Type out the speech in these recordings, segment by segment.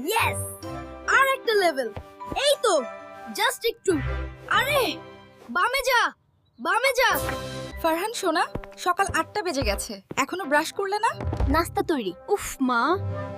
Yes, আর একটা level. এই তো, জাস্ট একটু। আরে বামে যা, বামে যা। ফারহান সোনা, সকাল 8টা বেজে গেছে, এখনো ব্রাশ করলে না? নাস্তা তৈরি। উফ মা,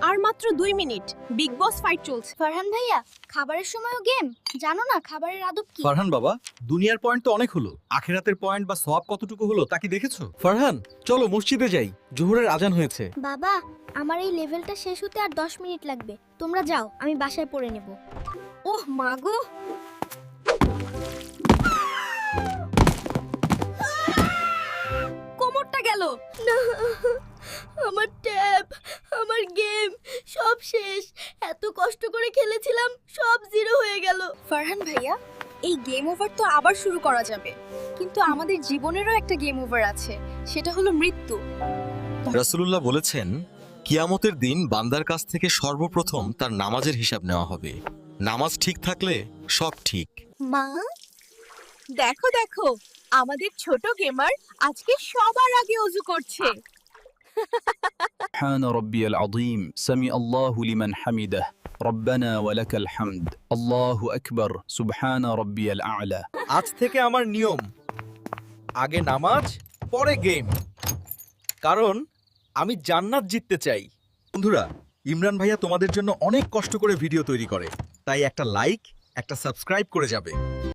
আর মাত্র 2 মিনিট, বিগ বস ফাইট চলছে। ফারহান ভাইয়া, খাবারের সময়ও গেম? জানো না খাবারের আদব কি? ফারহান বাবা, দুনিয়ার পয়েন্ট তো অনেক হলো, আখিরাতের পয়েন্ট বা সওয়াব কতটুকু হলো তা কি দেখেছো? ফারহান, চলো মসজিদে যাই, জোহরের আজান হয়েছে। বাবা, আমার এই লেভেলটা শেষ হতে আর 10 মিনিট লাগবে। তোমরা যাও, আমি বাসায় পড়ে নেব। ওহ মা গো, কোমরটা গেল। না, আমার ট্যাব, আমার গেম সব শেষ। এত কষ্ট করে খেলেছিলাম, সব জিরো হয়ে গেল। ফারহান ভাইয়া, এই গেম ওভার তো আবার শুরু করা যাবে, কিন্তু আমাদের জীবনেরও একটা গেম ওভার আছে, সেটা হলো মৃত্যু। রাসূলুল্লাহ বলেছেন, কিয়ামতের দিন বান্দার কাছ থেকে সর্বপ্রথম তার নামাজের হিসাব নেওয়া হবে। নামাজ ঠিক থাকলে সব ঠিক। মা, দেখো দেখো, আমাদের ছোট গেমার আজকে সবার আগে ওযু করছে। سبحان ربي العظيم سمع الله لمن حمده ربنا ولك الحمد الله أكبر سبحان ربي الأعلى আজ থেকে আমার নিয়ম, আগে নামাজ পরে গেম, কারণ আমি জান্নাত জিততে চাই। বন্ধুরা, ইমরান ভাইয়া তোমাদের জন্য অনেক কষ্ট করে ভিডিও তৈরি করে, তাই একটা লাইক, একটা সাবস্ক্রাইব করে যাবে।